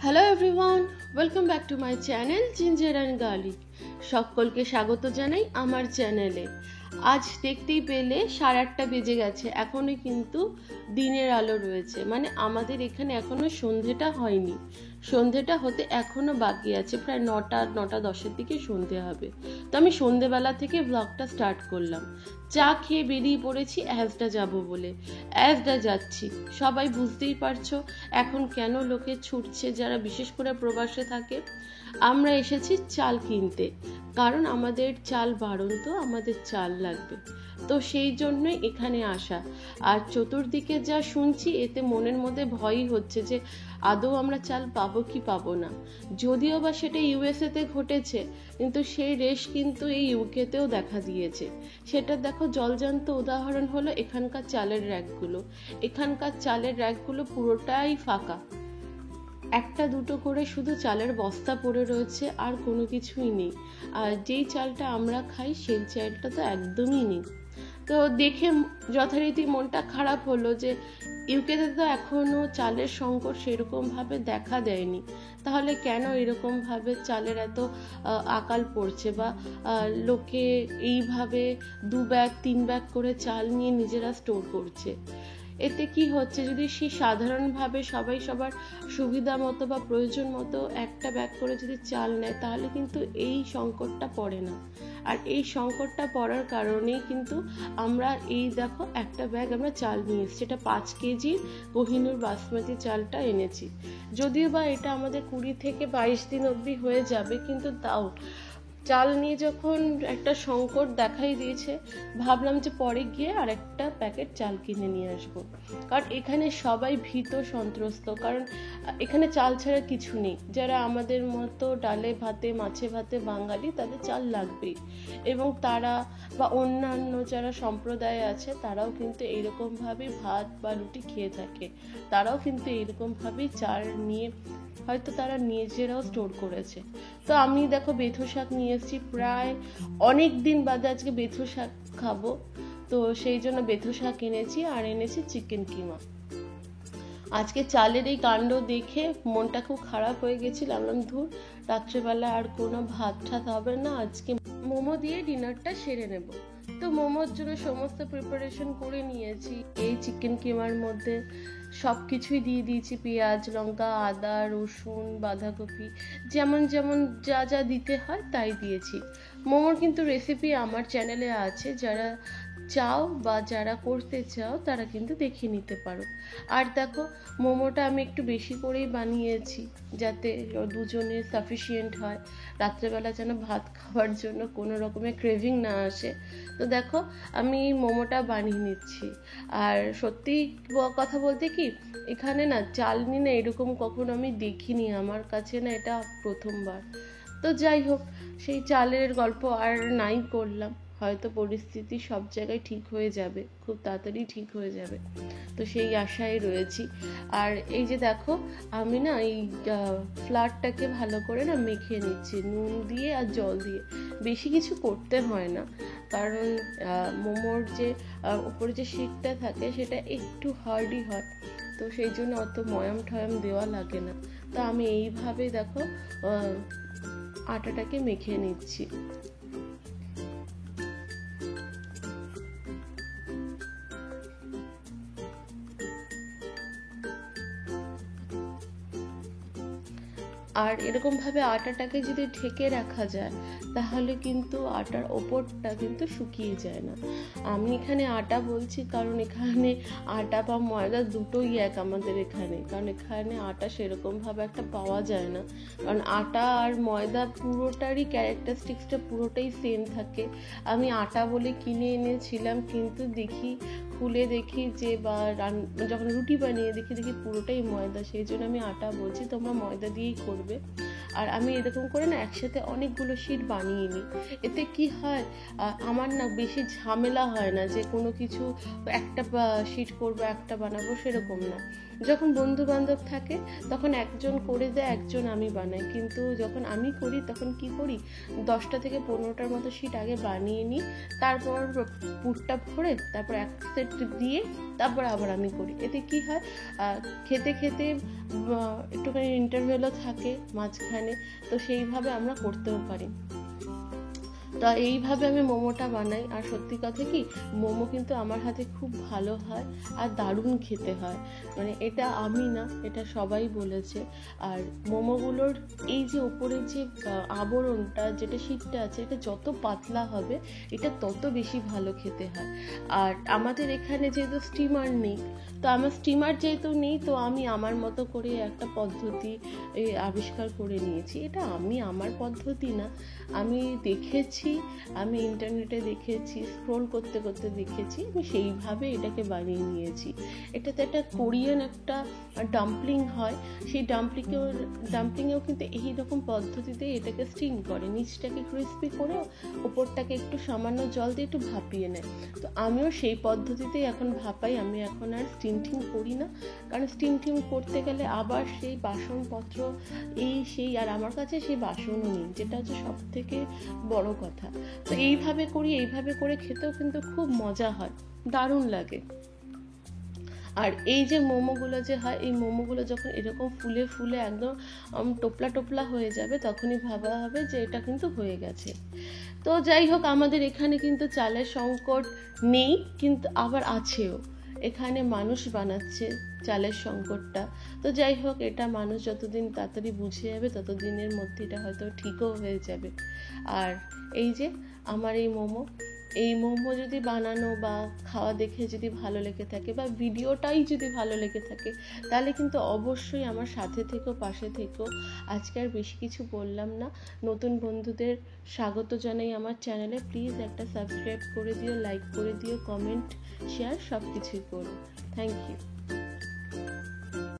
Hello everyone, welcome back to my channel ginger and garlic. সকলকে স্বাগত জানাই আমার চ্যানেলে। আজ দেখতেই পেলে 8:30 বেজে গেছে, এখনো কিন্তু দিনের আলো রয়েছে, মানে আমাদের এখানে এখনো সন্ধেটা হয়নি। সন্ধেটা হতে এখনো বাকি আছে, প্রায় 9:10-এর দিকে সন্ধে হবে। তো আমি সন্ধেবেলা থেকে ব্লগটা স্টার্ট করলাম। চা খেয়ে বেরিয়ে পড়েছি অ্যাজডা যাব বলে। অ্যাজডা যাচ্ছি, সবাই বুঝতেই পারছো এখন কেন লোকে ছুটছে, যারা বিশেষ করে প্রবাসে থাকে। আমরা এসেছি চাল কিনতে, কারণ আমাদের চাল বাড়ন্ত, আমাদের চাল লাগবে, তো সেই জন্যই এখানে আসা। আর চতুর্দিকে যা শুনছি এতে মনের মধ্যে ভয়ই হচ্ছে যে আদৌ আমরা চাল পাবো কি পাবো না। যদিও বা সেটা ইউএসএতে ঘটেছে, কিন্তু সেই রেশ কিন্তু এই ইউকেতেও দেখা দিয়েছে। সেটা দেখো, জলজান্ত উদাহরণ হলো এখানকার চালের র্যাকগুলো। এখানকার চালের র্যাকগুলো পুরোটাই ফাঁকা, একটা দুটো করে শুধু চালের বস্তা পড়ে রয়েছে, আর কোনো কিছুই নেই। আর যেই চালটা আমরা খাই সেই চালটা তো একদমই নেই। তো দেখে যথারীতি মনটা খারাপ হলো যে ইউকেতে তো এখনো চালের সংকট সেরকম ভাবে দেখা দেয়নি, তাহলে কেন এরকম ভাবে চালের এত আকাল পড়ছে, বা লোকে এইভাবে 2 ব্যাগ 3 ব্যাগ করে চাল নিয়ে নিজেরা স্টোর করছে। এতে কি হচ্ছে, যদি সেই সাধারণভাবে সবাই সবার সুবিধা মতো বা প্রয়োজন মতো একটা ব্যাগ করে যদি চাল নেয়, তাহলে কিন্তু এই সংকটটা পড়ে না। আর এই সংকটটা পড়ার কারণেই কিন্তু আমরা এই দেখো একটা ব্যাগ আমরা চাল নিয়ে এসেছি, এটা 5 কেজি কোহিনুর বাসমতি চালটা এনেছি। যদিও বা এটা আমাদের 20 থেকে 22 দিন অবধি হয়ে যাবে, কিন্তু তাও চাল নিয়ে যখন একটা সংকট দেখাই দিয়েছে, ভাবলাম যে পরে গিয়ে আর একটা প্যাকেট চাল কিনে নিয়ে আসবো। কারণ এখানে সবাই ভীত সন্ত্রস্ত, কারণ এখানে চাল ছাড়া কিছু নেই। যারা আমাদের মতো ডালে ভাতে মাছে ভাতে বাঙালি, তাদের চাল লাগবেই। এবং তারা বা অন্যান্য যারা সম্প্রদায় আছে, তারাও কিন্তু এইরকমভাবেই ভাত বা রুটি খেয়ে থাকে। তারাও কিন্তু এইরকমভাবেই চাল নিয়ে হয়তো তারা নিজেরাও স্টোর করেছে। তো আমি দেখো বেথো শাক নিয়ে এসেছি, প্রায় অনেক দিন বাদে আজকে বেথো শাক খাবো, তো সেই জন্য বেথো শাক এনেছি। আর এনেছি চিকেন কিমা। আজকে চালের এই কাণ্ড দেখে মনটা খুব খারাপ হয়ে গেছিল। বললাম ধুর, রাত্রেবেলা আর কোনো ভাত ঠাত হবে না, আজকে মোমো দিয়ে ডিনারটা সেরে নেব। তো মোমোর জন্য সমস্ত প্রিপারেশন করে নিয়েছি। এই চিকেন কিমার মধ্যে সব কিছুই দিয়ে দিয়েছি, পেঁয়াজ লঙ্কা আদা রসুন বাঁধাকপি, যেমন যেমন যা যা দিতে হয় তাই দিয়েছি। মোমোর কিন্তু রেসিপি আমার চ্যানেলে আছে, যারা চাও বা যারা করতে চাও তারা কিন্তু দেখে নিতে পারো। আর দেখো, মোমোটা আমি একটু বেশি করেই বানিয়েছি, যাতে দুজনের সাফিসিয়েন্ট হয়, রাত্রেবেলা যেন ভাত খাওয়ার জন্য কোনো রকমের ক্রেভিং না আসে। তো দেখো, আমি মোমোটা বানিয়ে নিচ্ছি। আর সত্যি কথা বলতে কি, এখানে না চাল নিয়ে না এরকম কখনো আমি দেখিনি, আমার কাছে না এটা প্রথমবার। তো যাই হোক, সেই চালের গল্প আর নাই করলাম। হয়তো পরিস্থিতি সব জায়গায় ঠিক হয়ে যাবে, খুব তাড়াতাড়ি ঠিক হয়ে যাবে, তো সেই আশায় রয়েছি। আর এই যে দেখো, আমি না এই ফ্লারটাকে ভালো করে না মেখে নিচ্ছি নুন দিয়ে আর জল দিয়ে। বেশি কিছু করতে হয় না, কারণ মোমোর যে উপরে যে শিকটা থাকে সেটা একটু হার্ডই হয়, তো সেই জন্য অত ময়াম ঠয়াম দেওয়া লাগে না। তো আমি এইভাবে দেখো আটাটাকে মেখে নিচ্ছি। আর এরকমভাবে আটাটাকে যদি ঢেকে রাখা যায়, তাহলে কিন্তু আটার ওপরটা কিন্তু শুকিয়ে যায় না। আমি এখানে আটা বলছি কারণ এখানে আটা বা ময়দা দুটোই এক আমাদের এখানে, কারণ এখানে আটা সেরকমভাবে একটা পাওয়া যায় না। কারণ আটা আর ময়দা পুরোটারই ক্যারেক্টারিস্টিক্সটা পুরোটাই সেম থাকে। আমি আটা বলে কিনে এনেছিলাম, কিন্তু খুলে দেখি যে বা যখন রুটি বানিয়ে দেখি পুরোটাই ময়দা, সেই জন্য আমি আটা বলছি, তোমরা ময়দা দিয়েই করবে। আর আমি এরকম করে না একসাথে অনেকগুলো শিট বানিয়ে নিই। এতে কি হয়, আমার না বেশি ঝামেলা হয় না যে কোনো কিছু একটা শিট করবো একটা বানাবো, সেরকম না। যখন বন্ধু বান্ধব থাকে তখন একজন করে দেয়, একজন আমি বানাই। কিন্তু যখন আমি করি তখন কি করি, 10টা থেকে 15টার মতো শিট আগে বানিয়ে নিই, তারপর পুরটা ভরে তারপর এক সেট দিয়ে তারপর আবার আমি করি। এতে কি হয়, খেতে খেতে একটুখানি ইন্টারভেলও থাকে মাঝখানে, তো সেইভাবে আমরা করতেও পারি। তা এইভাবে আমি মোমোটা বানাই। আর সত্যি কথা কি, মোমো কিন্তু আমার হাতে খুব ভালো হয় আর দারুণ খেতে হয়। মানে এটা আমি না, এটা সবাই বলেছে। আর মোমোগুলোর এই যে ওপরের যে আবরণটা, যেটা শীটটা আছে, এটা যত পাতলা হবে এটা তত বেশি ভালো খেতে হয়। আর আমাদের এখানে যেহেতু স্টিমার নেই, তো আমার স্টিমার যেহেতু নেই, তো আমি আমার মতো করে একটা পদ্ধতি আবিষ্কার করে নিয়েছি। এটা আমার পদ্ধতি না, আমি দেখেছি, আমি ইন্টারনেটে দেখেছি, স্ক্রোল করতে করতে দেখেছি, আমি সেইভাবে এটাকে বানিয়ে নিয়েছি। এটাতে একটা কোরিয়ান একটা ডাম্পলিং হয়, সেই ডাম্পলিংয়েও কিন্তু এইরকম পদ্ধতিতে এটাকে স্টিম করে, নিচটাকে ক্রিস্পি করে ওপরটাকে একটু সামান্য জল দিয়ে একটু ভাপিয়ে নেয়। তো আমিও সেই পদ্ধতিতেই এখন ভাপাই, আমি এখন আর স্টিম টিম করি না, কারণ স্টিম টিম করতে গেলে আবার সেই বাসনপত্র সেই, আর আমার কাছে সেই বাসনও নেই, যেটা হচ্ছে সব থেকে বড় কথা। তো এইভাবে করে খেতেও কিন্তু খুব মজা হয়, দারুণ লাগে। আর এই যে মোমোগুলো যে হয়, এই মোমোগুলো যখন এরকম ফুলে ফুলে একদম টোপলা টোপলা হয়ে যাবে, তখনই ভাবা হবে যে এটা কিন্তু হয়ে গেছে। তো যাই হোক, আমাদের এখানে কিন্তু চালের সংকট নেই, কিন্তু আবার আছেও। এখানে মানুষ বানাচ্ছে চালের সংকটটা। তো যাই হোক, এটা মানুষ যতদিন তাড়াতাড়ি বুঝে যাবে ততদিনের মধ্যে এটা হয়তো ঠিকও হয়ে যাবে। আর এই যে আমার এই মোমো যদি বানানো বা খাওয়া দেখে যদি ভালো লেগে থাকে, বা ভিডিওটাই যদি ভালো লেগে থাকে, তাহলে কিন্তু অবশ্যই আমার সাথে থেকো, পাশে থেকো। আজকে আর বেশি কিছু বললাম না। নতুন বন্ধুদের স্বাগত জানাই আমার চ্যানেলে। প্লিজ একটা সাবস্ক্রাইব করে দিও, লাইক করে দিও, কমেন্ট, শেয়ার সব কিছুই করো। Thank you.